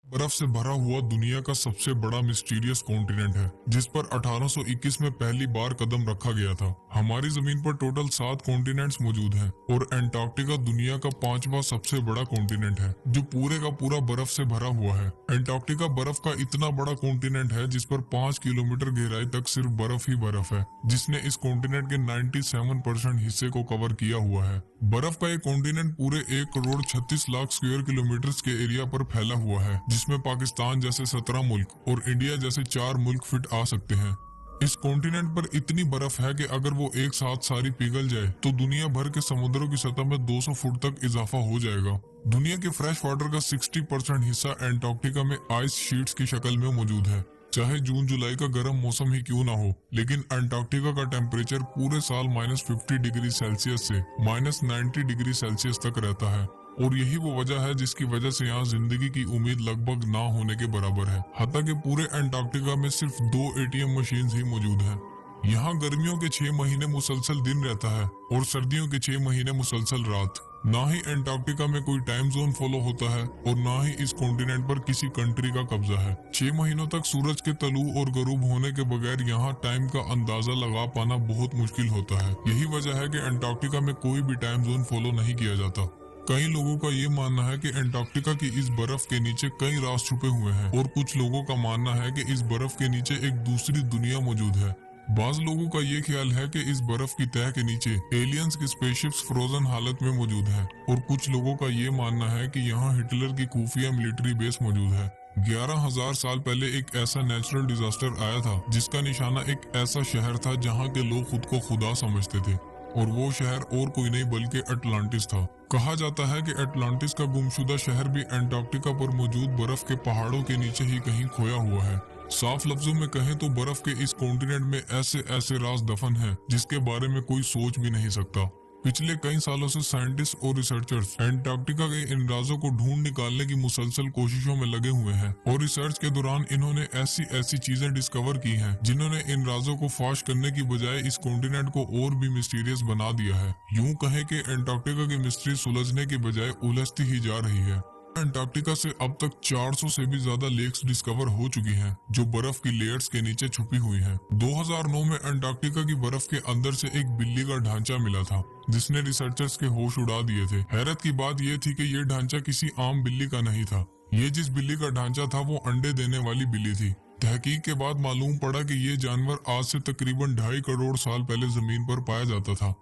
बर्फ से भरा हुआ दुनिया का सबसे बड़ा मिस्टीरियस कॉन्टिनेंट है, जिस पर 1821 में पहली बार कदम रखा गया था। हमारी जमीन पर टोटल 7 कॉन्टिनेंट्स मौजूद हैं और एंटार्क्टिका दुनिया का 5वां सबसे बड़ा कॉन्टिनेंट है, जो पूरे का पूरा बर्फ से भरा हुआ है। एंटार्क्टिका बर्फ का इतना बड़ा कॉन्टिनेंट है जिस पर 5 किलोमीटर गहराई तक सिर्फ बर्फ ही बर्फ है, जिसने इस कॉन्टिनेंट के 97% हिस्से को कवर किया हुआ है। बर्फ का ये कॉन्टिनेंट पूरे 1 करोड़ 36 लाख स्क्वायर किलोमीटर के एरिया पर फैला हुआ है, जिसमें पाकिस्तान जैसे 17 मुल्क और इंडिया जैसे 4 मुल्क फिट आ सकते हैं। इस कॉन्टिनेंट पर इतनी बर्फ है कि अगर वो एक साथ सारी पिघल जाए तो दुनिया भर के समुद्रों की सतह में 200 फुट तक इजाफा हो जाएगा। दुनिया के फ्रेश वाटर का 60% हिस्सा एंटार्क्टिका में आइस शीट्स की शक्ल में मौजूद है। चाहे जून जुलाई का गर्म मौसम ही क्यों ना हो, लेकिन अंटार्कटिका का टेम्परेचर पूरे साल -50 डिग्री सेल्सियस से -90 डिग्री सेल्सियस तक रहता है, और यही वो वजह है जिसकी वजह से यहाँ जिंदगी की उम्मीद लगभग ना होने के बराबर है। हालांकि कि पूरे अंटार्कटिका में सिर्फ 2 एटीएम मशीन ही मौजूद हैं। यहाँ गर्मियों के 6 महीने मुसलसल दिन रहता है और सर्दियों के 6 महीने मुसलसल रात। ना ही अंटार्कटिका में कोई टाइम जोन फॉलो होता है और ना ही इस कॉन्टिनेंट पर किसी कंट्री का कब्जा है। 6 महीनों तक सूरज के तलू और गरूब होने के बगैर यहाँ टाइम का अंदाजा लगा पाना बहुत मुश्किल होता है। यही वजह है कि अंटार्कटिका में कोई भी टाइम जोन फॉलो नहीं किया जाता। कई लोगों का ये मानना है कि अंटार्कटिका की इस बर्फ के नीचे कई राज छुपे हुए हैं, और कुछ लोगों का मानना है कि इस बर्फ के नीचे एक दूसरी दुनिया मौजूद है। बाज लोगों का ये ख्याल है कि इस बर्फ की तह के नीचे एलियंस की स्पेसशिप्स फ्रोजन हालत में मौजूद हैं, और कुछ लोगों का ये मानना है कि यहाँ हिटलर की खुफिया मिलिट्री बेस मौजूद है। 11,000 साल पहले एक ऐसा नेचुरल डिजास्टर आया था जिसका निशाना एक ऐसा शहर था जहाँ के लोग खुद को खुदा समझते थे, और वो शहर और कोई नहीं बल्कि अटलांटिस था। कहा जाता है कि अटलांटिस का गुमशुदा शहर भी अंटार्कटिका पर मौजूद बर्फ के पहाड़ों के नीचे ही कहीं खोया हुआ है। साफ लफ्जों में कहें तो बर्फ के इस कॉन्टिनेंट में ऐसे ऐसे राज दफन हैं जिसके बारे में कोई सोच भी नहीं सकता। पिछले कई सालों से साइंटिस्ट और रिसर्चर्स अंटार्कटिका के इन राजों को ढूंढ निकालने की मुसलसल कोशिशों में लगे हुए हैं, और रिसर्च के दौरान इन्होंने ऐसी ऐसी चीजें डिस्कवर की हैं जिन्होंने इन राजों को फाश करने की बजाय इस कॉन्टिनेंट को और भी मिस्टीरियस बना दिया है। यूं कहें कि अंटार्कटिका की मिस्ट्री सुलझने की बजाय उलझती ही जा रही है। अंटार्कटिका से अब तक 400 से भी ज्यादा लेक्स डिस्कवर हो चुकी हैं, जो बर्फ की लेयर्स के नीचे छुपी हुई हैं। 2009 में अंटार्कटिका की बर्फ के अंदर से एक बिल्ली का ढांचा मिला था, जिसने रिसर्चर्स के होश उड़ा दिए थे। हैरत की बात यह थी कि यह ढांचा किसी आम बिल्ली का नहीं था। ये जिस बिल्ली का ढांचा था वो अंडे देने वाली बिल्ली थी। तहकीक के बाद मालूम पड़ा कि ये जानवर आज से तकरीबन 2.5 करोड़ साल पहले जमीन पर पाया जाता था।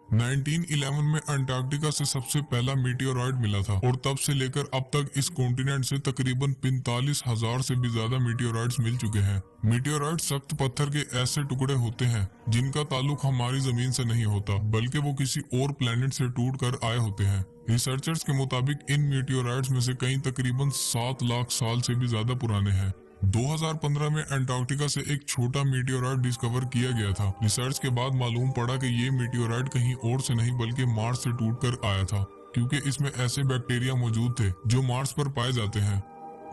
1911 में अंटार्कटिका से सबसे पहला मीटियोराइट मिला था, और तब से लेकर अब तक इस कॉन्टिनेंट से तकरीबन 45,000 से भी ज्यादा मीटियोराइट्स मिल चुके हैं। मीटियोराइट सख्त पत्थर के ऐसे टुकड़े होते हैं जिनका ताल्लुक हमारी जमीन से नहीं होता, बल्कि वो किसी और प्लेनेट से टूट कर आए होते हैं। रिसर्चर्स के मुताबिक इन मीटियोराइट्स में से कई तकरीबन 7 लाख साल से भी ज्यादा पुराने हैं। 2015 में अंटार्कटिका से एक छोटा मीटियोराइट डिस्कवर किया गया था। रिसर्च के बाद मालूम पड़ा कि ये मीटियोराइट कहीं और से नहीं बल्कि मार्स से टूटकर आया था, क्योंकि इसमें ऐसे बैक्टीरिया मौजूद थे जो मार्स पर पाए जाते हैं।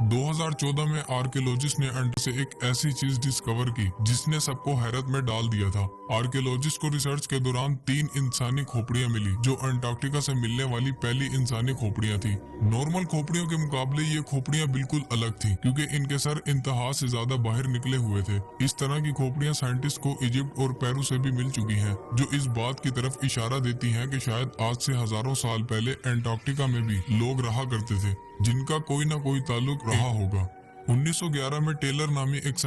2014 में आर्कियोलॉजिस्ट ने अंट से एक ऐसी चीज डिस्कवर की जिसने सबको हैरत में डाल दिया था। आर्कियोलॉजिस्ट को रिसर्च के दौरान 3 इंसानी खोपड़ियां मिली, जो अंटार्कटिका से मिलने वाली पहली इंसानी खोपड़ियां थी। नॉर्मल खोपड़ियों के मुकाबले ये खोपड़ियां बिल्कुल अलग थी, क्योंकि इनके सर इंतहा से ज्यादा बाहर निकले हुए थे। इस तरह की खोपड़ियां साइंटिस्ट को इजिप्ट और पेरू से भी मिल चुकी हैं, जो इस बात की तरफ इशारा देती हैं कि शायद आज से हजारों साल पहले अंटार्कटिका में भी लोग रहा करते थे, जिनका कोई ना कोई ताल्लुक रहा होगा। 1911 में टेलर नामी एक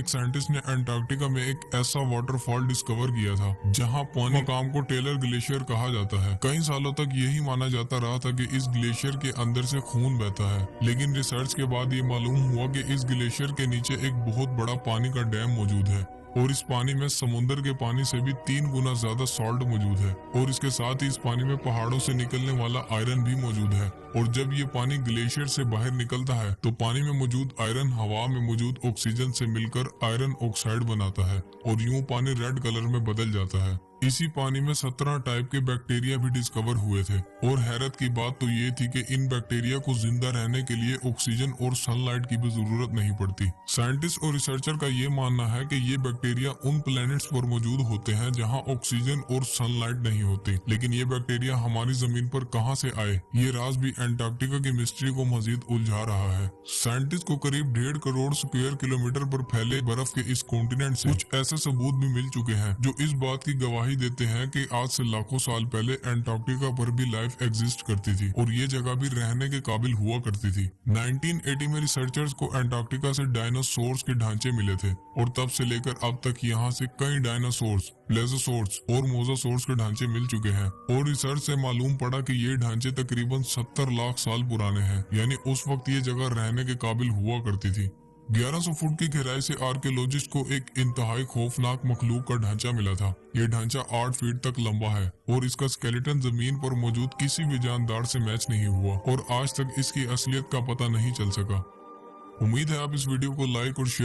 साइंटिस्ट ने अंटार्कटिका में एक ऐसा वाटरफॉल डिस्कवर किया था जहां पानी मकाम को टेलर ग्लेशियर कहा जाता है। कई सालों तक यही माना जाता रहा था कि इस ग्लेशियर के अंदर से खून बहता है, लेकिन रिसर्च के बाद ये मालूम हुआ कि इस ग्लेशियर के नीचे एक बहुत बड़ा पानी का डैम मौजूद है, और इस पानी में समुद्र के पानी से भी 3 गुना ज्यादा सॉल्ट मौजूद है, और इसके साथ ही इस पानी में पहाड़ों से निकलने वाला आयरन भी मौजूद है। और जब ये पानी ग्लेशियर से बाहर निकलता है तो पानी में मौजूद आयरन हवा में मौजूद ऑक्सीजन से मिलकर आयरन ऑक्साइड बनाता है, और यूं पानी रेड कलर में बदल जाता है। इसी पानी में 17 टाइप के बैक्टीरिया भी डिस्कवर हुए थे। और हैरत की बात तो ये थी कि इन बैक्टीरिया को जिंदा रहने के लिए ऑक्सीजन और सनलाइट की भी जरूरत नहीं पड़ती। साइंटिस्ट और रिसर्चर का ये मानना है कि ये बैक्टीरिया उन प्लैनेट्स पर मौजूद होते हैं जहां ऑक्सीजन और सनलाइट नहीं होती। लेकिन ये बैक्टीरिया हमारी जमीन पर कहां से आए, ये राज भी अंटार्कटिका की मिस्ट्री को मजीद उलझा रहा है। साइंटिस्ट को करीब 1.5 करोड़ स्क्वायर किलोमीटर पर फैले बर्फ के इस कॉन्टिनेंट से कुछ ऐसे सबूत भी मिल चुके हैं जो इस बात की गवाही देते हैं कि आज से लाखों साल पहले अंटार्कटिका पर भी लाइफ एग्जिस्ट करती थी और ये जगह भी रहने के काबिल हुआ करती थी। 1980 में रिसर्चर्स को अंटार्कटिका से डायनासोर्स के ढांचे मिले थे और तब से लेकर अब तक यहाँ से कई डायनासोर्स, प्लेजोसोर्स और मोजासोर्स के ढांचे मिल चुके हैं। और रिसर्च से मालूम पड़ा कि ये ढांचे तकरीबन 70 लाख साल पुराने हैं, यानी उस वक्त ये जगह रहने के काबिल हुआ करती थी। 1100 फुट की गहराई से आर्कियोलॉजिस्ट को एक इंतहाई खौफनाक मखलूक का ढांचा मिला था। ये ढांचा 8 फीट तक लंबा है और इसका स्केलेटन जमीन पर मौजूद किसी भी जानदार से मैच नहीं हुआ और आज तक इसकी असलियत का पता नहीं चल सका। उम्मीद है आप इस वीडियो को लाइक और शेयर